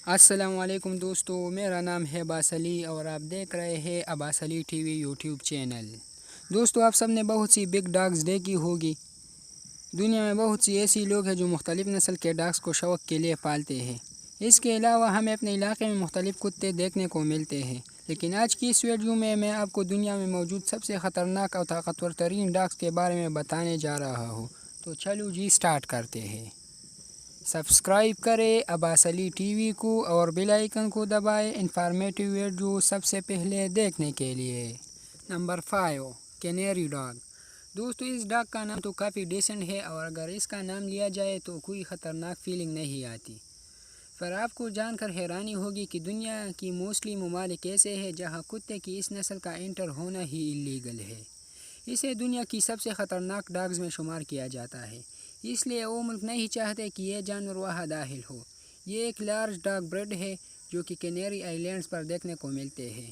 السلام علیکم دوستو، میرا نام ہے عباس علی اور آپ دیکھ رہے ہیں عباس علی ٹی وی یوٹیوب چینل۔ دوستو، آپ سب نے بہت سی بگ ڈاگز دیکھی ہوگی۔ دنیا میں بہت سی ایسی لوگ ہیں جو مختلف نسل کے ڈاگز کو شوق کے لیے پالتے ہیں۔ اس کے علاوہ ہمیں اپنے علاقے میں مختلف کتے دیکھنے کو ملتے ہیں، لیکن آج کی اس ویڈیو میں آپ کو دنیا میں موجود سب سے خطرناک اور طاقتور ترین ڈاگز کے بارے میں بتانے جا رہا ہوں۔ تو چلو جی سٹارٹ کرتے ہیں۔ سبسکرائب کریں عباس علی ٹی وی کو اور بیل آئیکن کو دبائیں انفارمیٹیو ویڈیو سب سے پہلے دیکھنے کے لیے۔ Number 5، canary dog. دوستو، اس ڈاگ کا نام تو کافی ڈیسنٹ ہے اور اگر اس کا نام لیا جائے تو کوئی خطرناک فیلنگ نہیں آتی۔ پر آپ کو جان کر حیرانی ہوگی کہ دنیا کی موسٹلی ممالک ایسے ہیں جہاں کتے کی اس نسل کا انٹر ہونا ہی اللیگل ہے۔ اسے دنیا کی سب سے خطرناک ڈاگز میں شمار کیا جاتا ہے، اس لیے وہ ملک نہیں چاہتے کہ یہ جانور وہاں داخل ہو۔ یہ ایک لارج ڈاگ بریڈ ہے جو کہ کینیری آئیلینڈز پر دیکھنے کو ملتے ہیں۔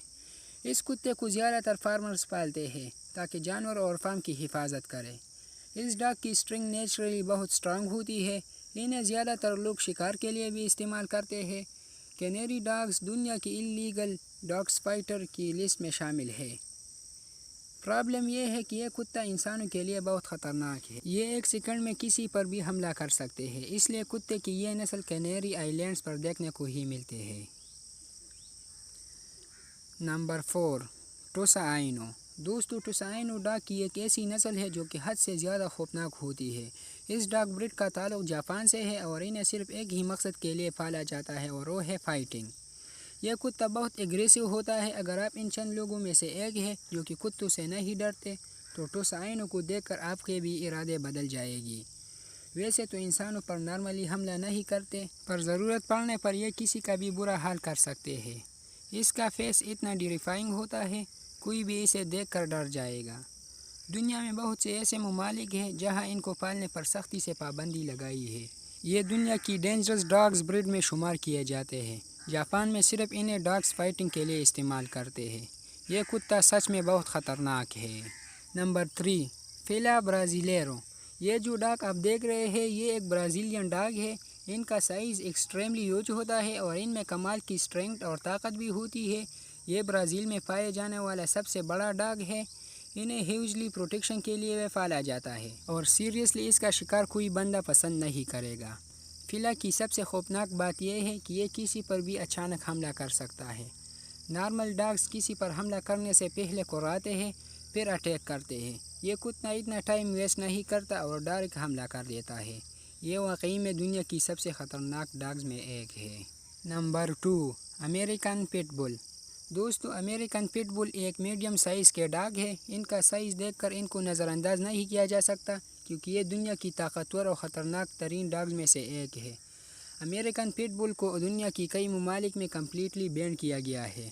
اس کتے کو زیادہ تر فارمرز پالتے ہیں تاکہ جانور اور فارم کی حفاظت کرے۔ اس ڈاگ کی اسٹرنگ نیچرلی بہت سٹرانگ ہوتی ہے۔ انہیں زیادہ تر لوگ شکار کے لیے بھی استعمال کرتے ہیں۔ کینیری ڈاگز دنیا کی اللیگل ڈاگز فائٹر کی لسٹ میں شامل ہے۔ پرابلم یہ ہے کہ یہ کتا انسانوں کے لیے بہت خطرناک ہے۔ یہ ایک سیکنڈ میں کسی پر بھی حملہ کر سکتے ہیں، اس لیے کتے کی یہ نسل کینیری آئیلینڈز پر دیکھنے کو ہی ملتے ہیں۔ نمبر 4، ٹوساینو۔ دوستو، ٹوساینو ڈاگ کی ایک ایسی نسل ہے جو کہ حد سے زیادہ خوفناک ہوتی ہے۔ اس ڈاگ بریڈ کا تعلق جاپان سے ہے اور انہیں صرف ایک ہی مقصد کے لیے پالا جاتا ہے اور وہ ہے فائٹنگ۔ یہ کتا بہت ایگریسو ہوتا ہے۔ اگر آپ ان چند لوگوں میں سے ایک ہیں جو کہ کتوں سے نہیں ڈرتے تو ٹوساینو کو دیکھ کر آپ کے بھی ارادے بدل جائے گی۔ ویسے تو انسانوں پر نارملی حملہ نہیں کرتے، پر ضرورت پڑنے پر یہ کسی کا بھی برا حال کر سکتے ہیں۔ اس کا فیس اتنا ٹیریفائنگ ہوتا ہے، کوئی بھی اسے دیکھ کر ڈر جائے گا۔ دنیا میں بہت سے ایسے ممالک ہیں جہاں ان کو پالنے پر سختی سے پابندی لگائی ہے۔ یہ دنیا کی ڈینجرس ڈاگز بریڈ میں شمار کیے جاتے ہیں۔ جاپان میں صرف انہیں ڈاگز فائٹنگ کے لیے استعمال کرتے ہیں۔ یہ کتا سچ میں بہت خطرناک ہے۔ نمبر 3، فیلا برازیلیرو۔ یہ جو ڈاگ آپ دیکھ رہے ہیں یہ ایک برازیلین ڈاگ ہے۔ ان کا سائز ایکسٹریملی ہیوج ہوتا ہے اور ان میں کمال کی اسٹرینگتھ اور طاقت بھی ہوتی ہے۔ یہ برازیل میں پائے جانے والا سب سے بڑا ڈاگ ہے۔ انہیں ہیوجلی پروٹیکشن کے لیے پالا جاتا ہے اور سیریسلی اس کا شکار کوئی بندہ پسند نہیں کرے گا۔ فیلا کی سب سے خوفناک بات یہ ہے کہ یہ کسی پر بھی اچانک حملہ کر سکتا ہے۔ نارمل ڈاگز کسی پر حملہ کرنے سے پہلے کوراتے ہیں پھر اٹیک کرتے ہیں۔ یہ کتا اتنا ٹائم ویسٹ نہیں کرتا اور ڈائریکٹ حملہ کر دیتا ہے۔ یہ واقعی میں دنیا کی سب سے خطرناک ڈاگز میں ایک ہے۔ Number 2، American pitbull. دوستو، امریکن پٹبل ایک میڈیم سائز کے ڈاگ ہے۔ ان کا سائز دیکھ کر ان کو نظر انداز نہیں کیا جا سکتا کیونکہ یہ دنیا کی طاقتور اور خطرناک ترین ڈاگز میں سے ایک ہے۔ امریکن پٹبل کو دنیا کی کئی ممالک میں کمپلیٹلی بین کیا گیا ہے۔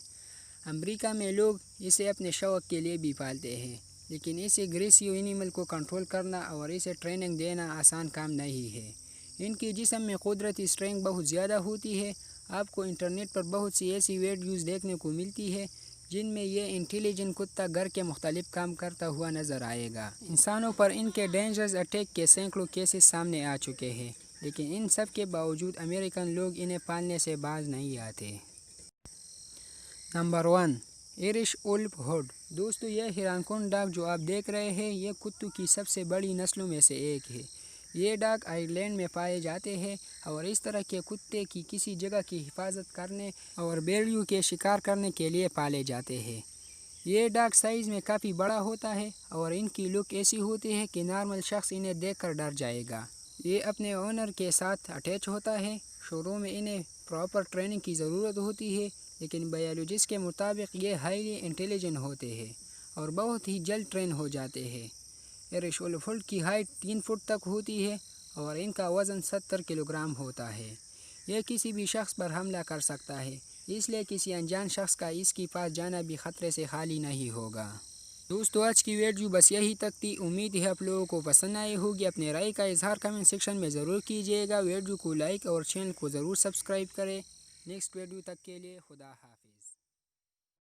امریکہ میں لوگ اسے اپنے شوق کے لیے بھی پالتے ہیں، لیکن اس ایگریسیو اینیمل کو کنٹرول کرنا اور اسے ٹریننگ دینا آسان کام نہیں ہے۔ ان کی جسم میں قدرتی اسٹرینگتھ بہت زیادہ ہوتی ہے۔ آپ کو انٹرنیٹ پر بہت سی ایسی ویڈیوز دیکھنے کو ملتی ہے جن میں یہ انٹیلیجنٹ کتا گھر کے مختلف کام کرتا ہوا نظر آئے گا۔ انسانوں پر ان کے ڈینجرس اٹیک کے سینکڑوں کیسز سامنے آ چکے ہیں، لیکن ان سب کے باوجود امریکن لوگ انہیں پالنے سے باز نہیں آتے۔ Number 1، Irish wolfhound. دوستو، یہ حیران کن ڈاگ جو آپ دیکھ رہے ہیں یہ کتوں کی سب سے بڑی نسلوں میں سے ایک ہے۔ یہ ڈاگ آئرلینڈ میں پائے جاتے ہیں اور اس طرح کے کتے کی کسی جگہ کی حفاظت کرنے اور ویڈیو کے شکار کرنے کے لیے پالے جاتے ہیں۔ یہ ڈاگ سائز میں کافی بڑا ہوتا ہے اور ان کی لک ایسی ہوتی ہے کہ نارمل شخص انہیں دیکھ کر ڈر جائے گا۔ یہ اپنے اونر کے ساتھ اٹیچ ہوتا ہے۔ شروع میں انہیں پراپر ٹریننگ کی ضرورت ہوتی ہے، لیکن بایولوجسٹ کے مطابق یہ ہائیلی انٹیلیجنٹ ہوتے ہیں اور بہت ہی جلد ٹرین ہو جاتے ہیں۔ آئرش وولف ہوڈ کی ہائٹ 3 فٹ تک ہوتی ہے اور ان کا وزن 70 کلو گرام ہوتا ہے۔ یہ کسی بھی شخص پر حملہ کر سکتا ہے، اس لیے کسی انجان شخص کا اس کے پاس جانا بھی خطرے سے خالی نہیں ہوگا۔ دوستو، آج کی ویڈیو بس یہی تک تھی۔ امید ہے آپ لوگوں کو پسند آئی ہوگی۔ اپنے رائے کا اظہار کمنٹ سیکشن میں ضرور کیجیے گا۔ ویڈیو کو لائک اور چینل کو ضرور سبسکرائب کریں۔ نیکسٹ ویڈیو تک کے لیے خدا حافظ۔